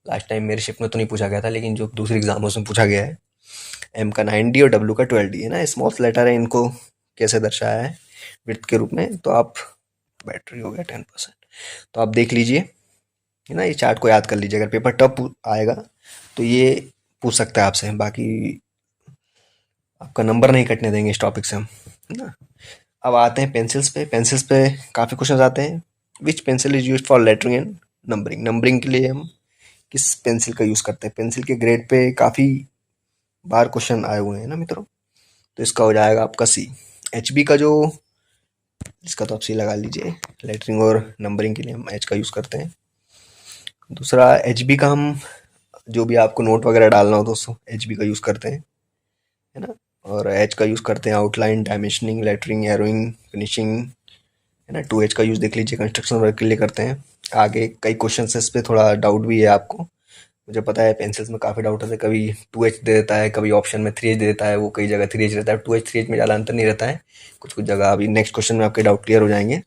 लास्ट टाइम मेरे शिफ्ट में तो नहीं पूछा गया था, लेकिन जो दूसरे एग्जामों में पूछा गया है। एम का 9D और डब्ल्यू का 12D, है ना। स्मॉल लेटर है, इनको कैसे दर्शाया है विड्थ के रूप में, तो आप, बैटरी हो गया 10%, तो आप देख लीजिए, है ना। ये चार्ट को याद कर लीजिए, अगर पेपर टफ आएगा तो ये पूछ सकता है आपसे, बाकी आपका नंबर नहीं कटने देंगे इस टॉपिक से हम, है ना। अब आते हैं पेंसिल्स पे। पेंसिल्स पे काफ़ी क्वेश्चन आते हैं। Which pencil is use for lettering and numbering, numbering के लिए हम किस पेंसिल का यूज़ करते हैं? पेंसिल के ग्रेड पे काफ़ी बार क्वेश्चन आए हुए हैं ना मित्रों, तो इसका हो जाएगा आपका सी। HB का जो, इसका तो आप सी लगा लीजिए, लेटरिंग और नंबरिंग के लिए हम एच का यूज़ करते हैं। दूसरा HB का, हम जो भी आपको नोट वगैरह डालना हो दोस्तों, HB का यूज़ करते हैं, है ना। और एच का यूज़ करते हैं outline, dimensioning, lettering, arrowing, finishing, है ना। 2H का यूज़ देख लीजिए, कंस्ट्रक्शन वर्क के लिए करते हैं। आगे कई क्वेश्चन इस पे थोड़ा डाउट भी है आपको, मुझे पता है पेंसिल्स में काफ़ी डाउट होता है, कभी 2H दे देता है, कभी ऑप्शन में 3H दे देता है, वो कई जगह 3H रहता है, 2H 3H में ज़्यादा अंतर नहीं रहता है, कुछ कुछ जगह। अभी नेक्स्ट क्वेश्चन में आपके डाउट क्लियर हो जाएंगे।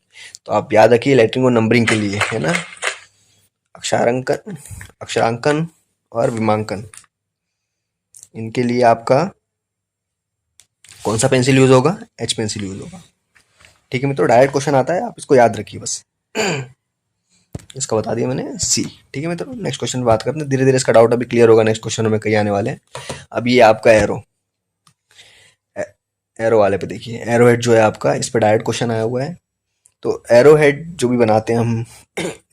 तो आप याद रखिए, लेटरिंग और नंबरिंग के लिए, है ना, अक्षरांकन, अक्षरांकन और विमांकन, इनके लिए आपका कौन सा पेंसिल यूज़ होगा? एच पेंसिल यूज़ होगा। ठीक है मित्रों, डायरेक्ट क्वेश्चन आता है, आप इसको याद रखिए बस। इसका बता दिया मैंने, सी। ठीक है मित्रों, नेक्स्ट क्वेश्चन बात करते हैं, धीरे धीरे इसका डाउट अभी क्लियर होगा, नेक्स्ट क्वेश्चन में कई आने वाले हैं। अब ये आपका एरो, एरो वाले पे देखिए, एरो हेड जो है आपका, इस पर डायरेक्ट क्वेश्चन आया हुआ है। तो एरो हेड जो भी बनाते हैं हम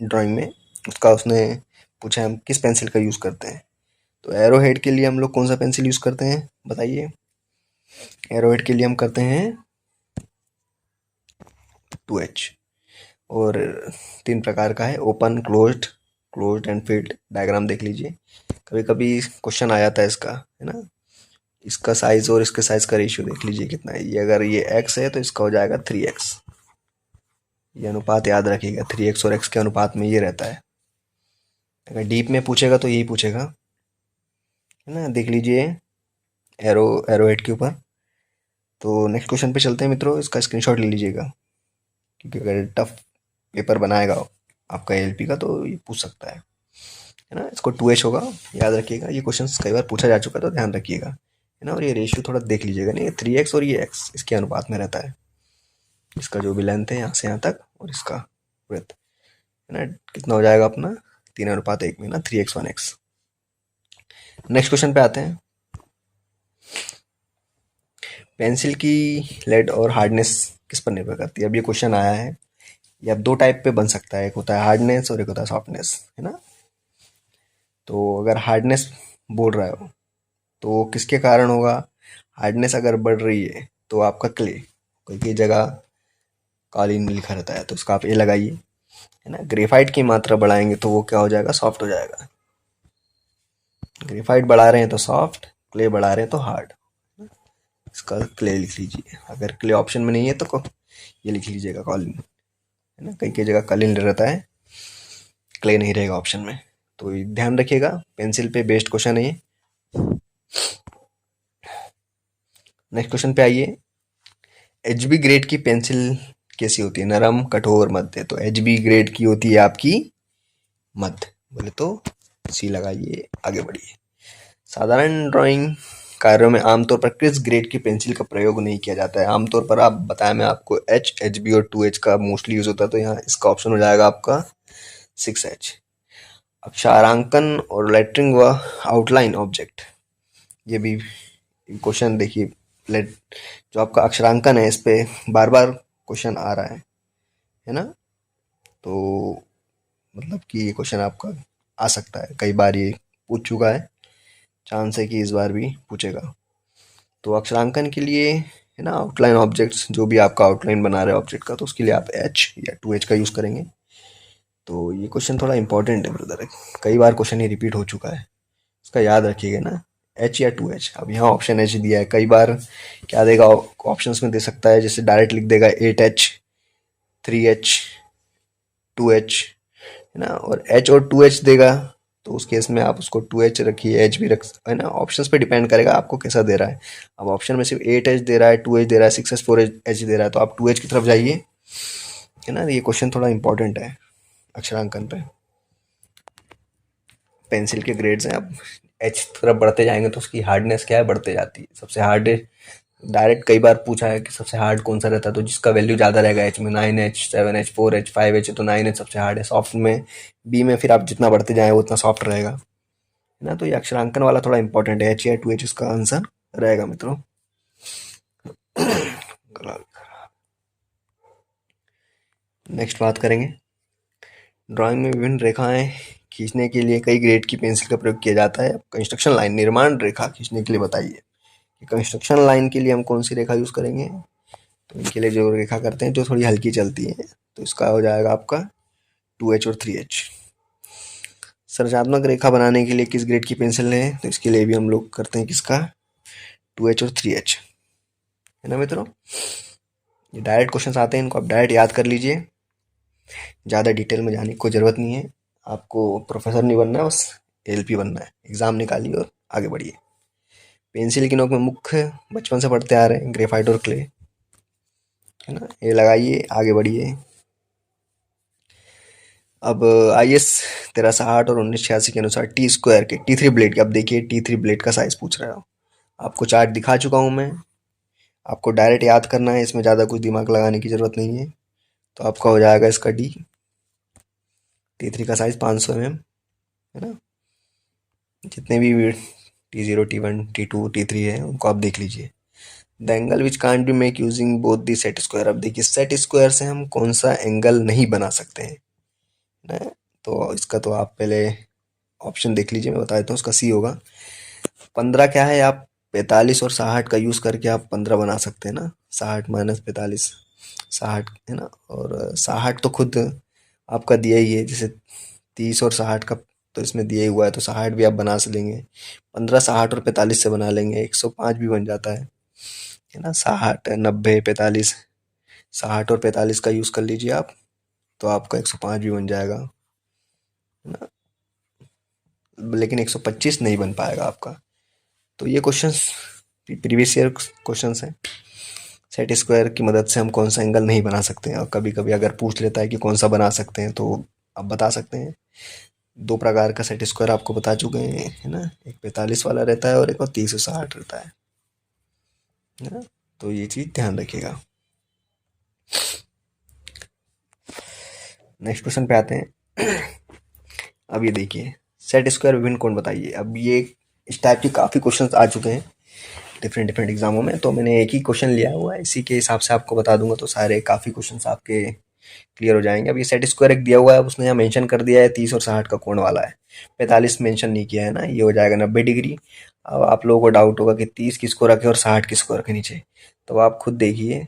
ड्राइंग में, उसका उसने पूछा है हम किस पेंसिल का यूज़ करते हैं। तो एरो हेड के लिए हम लोग कौन सा पेंसिल यूज़ करते हैं बताइए? एरो हेड के लिए हम करते हैं 2H। और 3 प्रकार का है, open, closed, closed end field. Diagram देख लीजिए, कभी कभी क्वेश्चन आ जाता है इसका, है ना। इसका साइज और इसके साइज का रेशियो देख लीजिए कितना है, ये अगर ये x है तो इसका हो जाएगा 3x। ये अनुपात याद रखिएगा, 3x और x के अनुपात में ये रहता है। अगर डीप में पूछेगा तो यही पूछेगा, है ना। देख लीजिए एरो, एरो हेड के ऊपर। तो नेक्स्ट क्वेश्चन पे चलते हैं मित्रों, इसका स्क्रीनशॉट ले लीजिएगा, क्योंकि अगर टफ पेपर बनाएगा आपका एलपी का तो ये पूछ सकता है ना। इसको 2H होगा, याद रखिएगा, ये क्वेश्चन कई बार पूछा जा चुका है तो ध्यान रखिएगा, है ना। और ये रेशियो थोड़ा देख लीजिएगा, नहीं 3x और ये x इसके अनुपात में रहता है, इसका जो भी लेंथ है यहाँ से यहाँ तक और इसका विड्थ, है ना, कितना हो जाएगा अपना 3:1 में ना, 3x 1x। नेक्स्ट क्वेश्चन पे आते हैं। पेंसिल की लेड और हार्डनेस किस पर निर्भर करती है? अब ये क्वेश्चन आया है। ये अब दो टाइप पे बन सकता है, एक होता है हार्डनेस और एक होता है सॉफ्टनेस, है ना। तो अगर हार्डनेस बोल रहा हो तो किसके कारण होगा? हार्डनेस अगर बढ़ रही है तो आपका क्ले, कोई की जगह कालीन में लिखा रहता है तो उसका आप ए लगाइए, है ना। ग्रेफाइट की मात्रा बढ़ाएंगे तो वो क्या हो जाएगा? सॉफ्ट हो जाएगा। ग्रेफाइट बढ़ा रहे हैं तो सॉफ्ट, क्ले बढ़ा रहे हैं तो हार्ड। इसका क्ले लिख लीजिए। अगर क्ले ऑप्शन में नहीं है तो ये लिख लीजिएगा कॉलिन, है ना। कई कई जगह कॉलिन रहता है, क्ले नहीं रहेगा ऑप्शन में। तो ये ध्यान रखिएगा, पेंसिल पे बेस्ड क्वेश्चन है ये। नेक्स्ट क्वेश्चन पे आइए। एचबी ग्रेड की पेंसिल कैसी होती है? नरम, कठोर, मध्य। तो एचबी ग्रेड की होती है आपकी मध्य। बोले तो सी लगाइए, आगे बढ़िए। साधारण ड्राइंग कार्यों में आमतौर पर किस ग्रेड की पेंसिल का प्रयोग नहीं किया जाता है? आमतौर पर आप बताया मैं आपको, एच बी और 2H का मोस्टली यूज होता है, तो यहाँ इसका ऑप्शन हो जाएगा आपका 6H। अक्षरांकन और लेटरिंग व आउटलाइन ऑब्जेक्ट, ये भी क्वेश्चन देखिए। लेट जो आपका अक्षरांकन है इस पे बार बार क्वेश्चन आ रहा है ना। तो मतलब कि ये क्वेश्चन आपका आ सकता है, कई बार ये पूछ चुका है, चांस है कि इस बार भी पूछेगा। तो अक्षरांकन के लिए, है ना, आउटलाइन ऑब्जेक्ट्स, जो भी आपका आउटलाइन बना रहे हैं ऑब्जेक्ट का, तो उसके लिए आप एच या 2H का यूज़ करेंगे। तो ये क्वेश्चन थोड़ा इंपॉर्टेंट है ब्रदर, कई बार क्वेश्चन ये रिपीट हो चुका है, इसका याद रखिएगा ना। एच या 2H, अब यहाँ ऑप्शन एच दिया है, कई बार क्या देगा ऑप्शंस में दे सकता है, जैसे डायरेक्ट लिख देगा 8H, 3H, 2H, है ना। और H और 2H देगा तो उस केस में आप उसको 2H रखिए, एच भी रख, है ना। ऑप्शंस पे डिपेंड करेगा आपको कैसा दे रहा है। अब ऑप्शन में सिर्फ 8H दे रहा है, 2H दे रहा है, 6H, 4H दे रहा है, तो आप 2H की तरफ जाइए, है ना। ये क्वेश्चन थोड़ा इंपॉर्टेंट है अक्षरांकन पे। पेंसिल के ग्रेड्स हैं, अब एच तरफ बढ़ते जाएंगे तो उसकी हार्डनेस क्या है? बढ़ते जाती है। सबसे हार्ड, डायरेक्ट कई बार पूछा है कि सबसे हार्ड कौन सा रहता है, तो जिसका वैल्यू ज़्यादा रहेगा एच में, 9H, 7H, 4H, 5H है तो 9H सबसे हार्ड है। सॉफ्ट में बी में फिर आप जितना बढ़ते जाए उतना सॉफ्ट रहेगा, है ना। तो ये अक्षरांकन वाला थोड़ा इंपॉर्टेंट है, एच या 2H इसका आंसर रहेगा मित्रों। नेक्स्ट बात करेंगे, ड्राइंग में विभिन्न रेखाएं खींचने के लिए कई ग्रेड की पेंसिल का प्रयोग किया जाता है। कंस्ट्रक्शन लाइन, निर्माण रेखा खींचने के लिए बताइए कि कंस्ट्रक्शन लाइन के लिए हम कौन सी रेखा यूज़ करेंगे। तो इनके लिए जो रेखा करते हैं जो थोड़ी हल्की चलती है, तो इसका हो जाएगा आपका 2H और 3H। संरचनात्मक रेखा बनाने के लिए किस ग्रेड की पेंसिल है? तो इसके लिए भी हम लोग करते हैं किसका? 2H और 3H, है ना मित्रों। ये डायरेक्ट क्वेश्चन आते हैं, इनको आप डायरेक्ट याद कर लीजिए, ज़्यादा डिटेल में जाने की कोई ज़रूरत नहीं है। आपको प्रोफेसर नहीं बनना है, बस LP बनना है। एग्ज़ाम निकालिए और आगे बढ़िए। पेंसिल की नोक में मुख्य बचपन से पढ़ते आ रहे हैं, ग्रेफाइट और क्ले, है ना। ये लगाइए, आगे बढ़िए। अब IS 1360 और 1986 के अनुसार टी स्क्वायर के T3 ब्लेड के, अब देखिए T3 ब्लेड का साइज पूछ रहा हो। आपको चार्ट दिखा चुका हूँ मैं, आपको डायरेक्ट याद करना है, इसमें ज़्यादा कुछ दिमाग लगाने की ज़रूरत नहीं है। तो आपका हो जाएगा इसका T3 का साइज 500 mm, है ना। जितने भी T0, T1, T2, T3 है उनको आप देख लीजिए। The angle which can't be make using both the set square, अब देखिए सेट स्क्वायर से हम कौन सा एंगल नहीं बना सकते हैं ना। तो इसका तो आप पहले ऑप्शन देख लीजिए, मैं बता देता हूँ। उसका सी होगा। 15 क्या है, आप 45 और 60 का यूज़ करके आप 15 बना सकते हैं ना। 60 माइनस 45, 60, है ना। और 60 तो खुद आपका दिया ही है, जैसे 30 और 60 का तो इसमें दिया ही हुआ है, तो 60 भी आप बना से लेंगे। 15 60 और 45 से बना लेंगे, 105 भी बन जाता है ना। 60, 90, 45, 60 और 45 का यूज़ कर लीजिए आप, तो आपका 105 भी बन जाएगा, है ना। लेकिन 125 नहीं बन पाएगा आपका। तो ये क्वेश्चंस प्रीवियस ईयर क्वेश्चंस हैं। सेट स्क्वायर की मदद से हम कौन सा एंगल नहीं बना सकते हैं, और कभी कभी अगर पूछ लेता है कि कौन सा बना सकते हैं तो आप बता सकते हैं। दो प्रकार का सेट स्क्वायर आपको बता चुके हैं, है ना। एक 45 वाला रहता है और एक और 30 और 60 रहता है ना। तो ये चीज़ ध्यान रखिएगा। नेक्स्ट क्वेश्चन पे आते हैं। अब ये देखिए, सेट स्क्वायर विभिन्न कोण बताइए। अब ये इस टाइप के काफ़ी क्वेश्चन आ चुके हैं डिफरेंट डिफरेंट एग्जामों में, तो मैंने एक ही क्वेश्चन लिया हुआ है, इसी के हिसाब से आपको बता दूंगा, तो सारे काफ़ी क्वेश्चन आपके क्लियर हो जाएंगे। अब ये सेट स्क्वायर एक दिया हुआ है, उसने यहाँ मेंशन कर दिया है 30 और 60 का कोण वाला है, 45 मेंशन नहीं किया है ना, ये हो जाएगा 90 डिग्री। अब आप लोगों को डाउट होगा कि 30 किसको रखे और 60 किसको रखे नीचे, तो आप खुद देखिए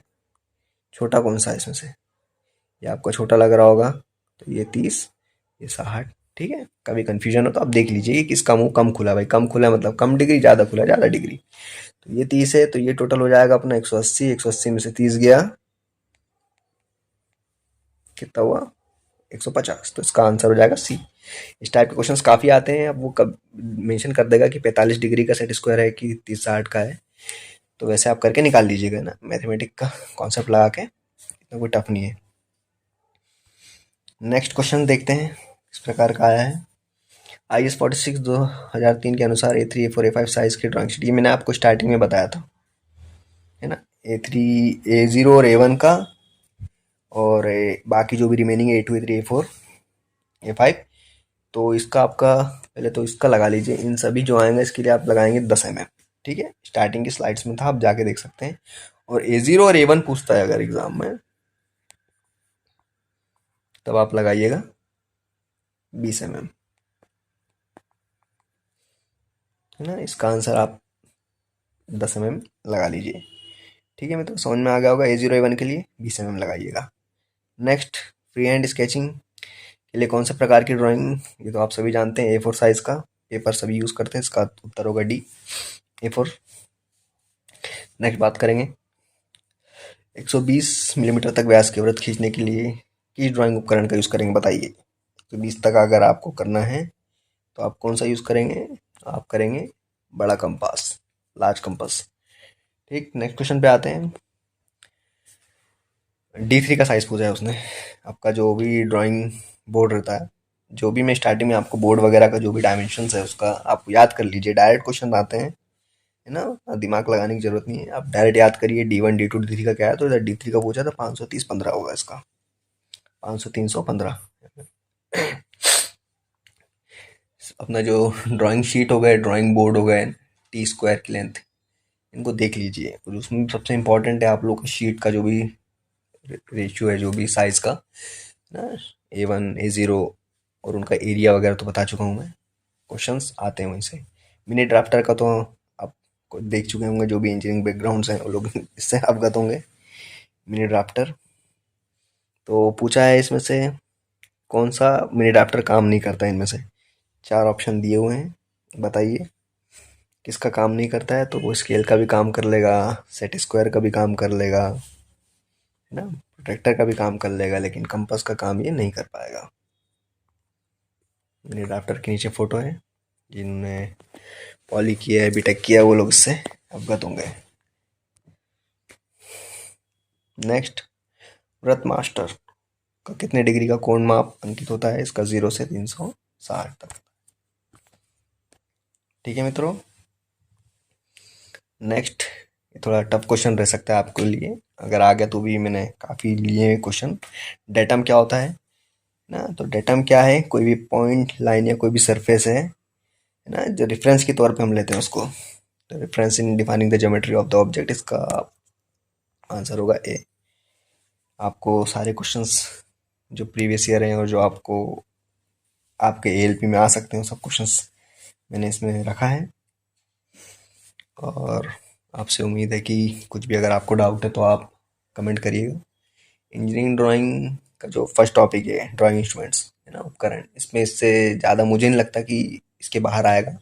छोटा कौन सा है इसमें से, ये आपको छोटा लग रहा होगा, तो ये 30, ये 60। ठीक है, कभी कंफ्यूजन हो तो आप देख लीजिए कि किसका मुंह कम खुला है, भाई कम खुला है मतलब कम डिग्री, ज़्यादा खुला है ज़्यादा डिग्री। तो ये 30 है, तो ये टोटल हो जाएगा अपना 180, 180 में से 30 गया, कितना हुआ 150, तो इसका आंसर हो जाएगा सी। इस टाइप के क्वेश्चंस काफ़ी आते हैं, अब वो कब मेंशन कर देगा कि 45 डिग्री का सेट स्क्वायर है कि 30 60 का है, तो वैसे आप करके निकाल लीजिएगा ना, मैथमेटिक का कॉन्सेप्ट लगा के, इतना कोई टफ नहीं है। नेक्स्ट क्वेश्चन देखते हैं इस प्रकार का आया है। IS 46 2003 के अनुसार A3 A4 A5 साइज की ड्राइंग शीट, ये मैंने आपको स्टार्टिंग में बताया था, है ना, A3 A0 और A1 का, और बाकी जो भी रिमेनिंग है A2 A3 A4 A5, तो इसका आपका पहले तो इसका लगा लीजिए, इन सभी जो आएंगे इसके लिए आप लगाएंगे 10 mm। ठीक है, स्टार्टिंग की स्लाइड्स में था, आप जाके देख सकते हैं। और A0 और A1 पूछता है अगर एग्जाम में, तब आप लगाइएगा 20 mm, है ना, इसका आंसर आप 10 mm लगा लीजिए। ठीक है, मैं तो समझ में आ गया होगा, A0 A1 के लिए 20 mm लगाइएगा। नेक्स्ट, फ्री हैंड स्केचिंग के लिए कौन से प्रकार की ड्राइंग, ये तो आप सभी जानते हैं, A4 साइज का पेपर सभी यूज़ करते हैं, इसका उत्तर होगा डी, A4। नेक्स्ट बात करेंगे 120 मिलीमीटर तक व्यास के वृत्त खींचने के लिए किस ड्राइंग उपकरण का यूज़ करेंगे, बताइए। 120 तक अगर आपको करना है तो आप कौन सा यूज़ करेंगे, आप करेंगे बड़ा कंपास, लार्ज कंपास। ठीक, नेक्स्ट क्वेश्चन पे आते हैं। D3 का साइज पूछा है उसने, आपका जो भी ड्राइंग बोर्ड रहता है, जो भी मैं स्टार्टिंग में आपको बोर्ड वगैरह का जो भी डायमेंशंस है उसका आप याद कर लीजिए, डायरेक्ट क्वेश्चन आते हैं, है ना, दिमाग लगाने की जरूरत नहीं है, आप डायरेक्ट याद करिए D1 D2 D3 का क्या है, तो इधर D3 का पूछा था 530 15 होगा इसका, 500 300 15। अपना जो ड्राइंग शीट हो गए, ड्राइंग बोर्ड हो गए, टी स्क्वायर की लेंथ, इनको देख लीजिए, और उसमें सबसे इम्पोर्टेंट है आप लोग का शीट का जो भी रेशियो है, जो भी साइज का ना, A1 A0, और उनका एरिया वगैरह तो बता चुका हूँ मैं, क्वेश्चंस आते हैं वहीं से। मिनी ड्राफ्टर का तो आप देख चुके होंगे, जो भी इंजीनियरिंग बैकग्राउंड हैं वो लोग इससे अवगत होंगे। मिनी ड्राफ्टर तो पूछा है, इसमें से कौन सा मिनी ड्राफ्टर काम नहीं करता, इनमें से 4 ऑप्शन दिए हुए हैं, बताइए किसका काम नहीं करता है। तो वो स्केल का भी काम कर लेगा, सेट स्क्वायर का भी काम कर लेगा, है ना, प्रोटेक्टर का भी काम कर लेगा, लेकिन कंपास का काम ये नहीं कर पाएगा। मिनी ड्राफ्टर के नीचे फोटो है, जिन्होंने पॉली किया है, बीटेक किया है, वो लोग इससे अवगत होंगे। नेक्स्ट, व्रत मास्टर का कितने डिग्री का कोण माप अंकित होता है, इसका 0 से 360 तक। ठीक है मित्रों, नेक्स्ट, ये थोड़ा टफ क्वेश्चन रह सकता है आपके लिए, अगर आ गया तो भी मैंने काफ़ी लिए क्वेश्चन। डेटम क्या होता है ना, तो डेटम क्या है, कोई भी पॉइंट लाइन या कोई भी सरफेस है ना, जो रेफरेंस के तौर पे हम लेते हैं उसको, तो reference in defining the geometry of the object, इसका आंसर होगा ए। आपको सारे क्वेश्चंस जो प्रीवियस ईयर हैं और जो आपको आपके ALP में आ सकते हैं, सब क्वेश्चंस मैंने इसमें रखा है, और आपसे उम्मीद है कि कुछ भी अगर आपको डाउट है तो आप कमेंट करिएगा। इंजीनियरिंग ड्राइंग का जो फर्स्ट टॉपिक है ड्राइंग इंस्ट्रूमेंट्स, है ना, उपकरण, इसमें इससे ज़्यादा मुझे नहीं लगता कि इसके बाहर आएगा,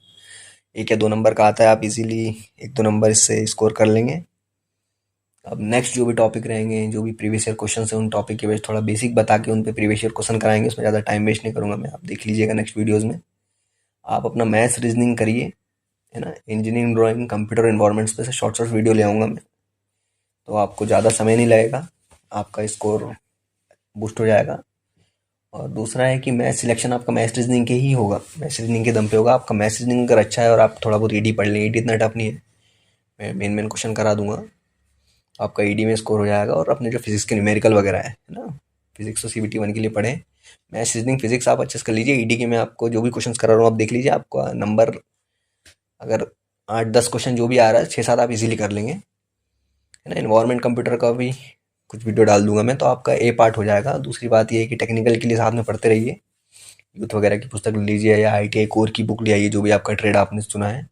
1 या 2 नंबर का आता है, आप इजीली 1 2 नंबर इससे स्कोर कर लेंगे। अब नेक्स्ट जो भी टॉपिक रहेंगे, जो भी प्रीवियस ईयर क्वेश्चन है, उन टॉपिक के बेस थोड़ा बेसिक बता के उन पे प्रीवियस ईयर क्वेश्चन कराएंगे, उसमें ज़्यादा टाइम वेस्ट नहीं करूँगा मैं, आप देख लीजिएगा नेक्स्ट वीडियोज़ में। आप अपना मैथ्स रीजनिंग करिए, है ना, इंजीनियरिंग ड्राइंग कंप्यूटर एनवायरनमेंट्स पे से शॉर्ट शॉर्ट वीडियो ले आऊँगा मैं, तो आपको ज़्यादा समय नहीं लगेगा, आपका स्कोर बूस्ट हो जाएगा। और दूसरा है कि मैथ सिलेक्शन आपका मैथ रीजनिंग के ही होगा, मैथ रीजनिंग के दम पे होगा। आपका मैथ रीजनिंग अगर अच्छा है और आप थोड़ा बहुत ईडी पढ़ लें, ईडी इतना टफ नहीं है, मैं मेन मेन क्वेश्चन करा दूंगा, आपका ईडी में स्कोर हो जाएगा। और अपने जो फिजिक्स के न्यूमेरिकल वगैरह है ना, फिजिक्स तो CBT 1 के लिए पढ़े, मैथ रीजनिंग फिजिक्स आप अच्छे से कर लीजिए। ईडी के मैं आपको जो भी क्वेश्चन करा रहा हूँ आप देख लीजिए, आपका नंबर अगर 8-10 क्वेश्चन जो भी आ रहा है 6-7 आप इजीली कर लेंगे, है ना। इन्वायरमेंट कंप्यूटर का भी कुछ वीडियो डाल दूंगा मैं, तो आपका ए पार्ट हो जाएगा। दूसरी बात ये है कि टेक्निकल के लिए साथ में पढ़ते रहिए, यूथ वगैरह की पुस्तक लीजिए या ITI कोर की बुक ले आइए, जो भी आपका ट्रेड आपने चुना है।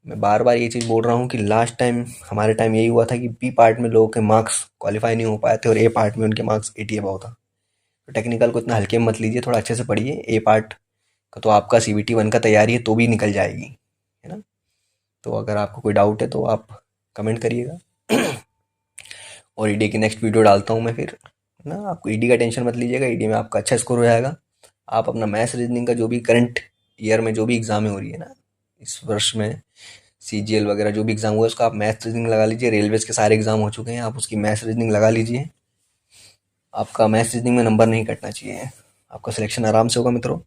मैं बार बार ये चीज़ बोल रहा हूँ कि लास्ट टाइम हमारे टाइम यही हुआ था कि बी पार्ट में लोगों के मार्क्स क्वालिफाई नहीं हो पाए थे और ए पार्ट में उनके मार्क्स 80 अबव था। तो टेक्निकल को इतना हल्के में मत लीजिए, थोड़ा अच्छे से पढ़िए। ए पार्ट का तो आपका CBT 1 का तैयारी है तो भी निकल जाएगी, है ना। तो अगर आपको कोई डाउट है तो आप कमेंट करिएगा। और ईडी की नेक्स्ट वीडियो डालता हूँ मैं फिर, है ना। आपको ईडी का टेंशन मत लीजिएगा, ईडी में आपका अच्छा स्कोर हो जाएगा। आप अपना मैथ्स रीजनिंग का जो भी करंट ईयर में जो भी एग्जाम हो रही है ना, इस वर्ष में CGL वगैरह जो भी एग्जाम हुआ है उसका आप मैथ्स रीजनिंग लगा लीजिए। रेलवेज के सारे एग्जाम हो चुके हैं, आप उसकी मैथ्स रीजनिंग लगा लीजिए। आपका मैथ्स रीजनिंग में नंबर नहीं कटना चाहिए, आपका सिलेक्शन आराम से होगा मित्रों।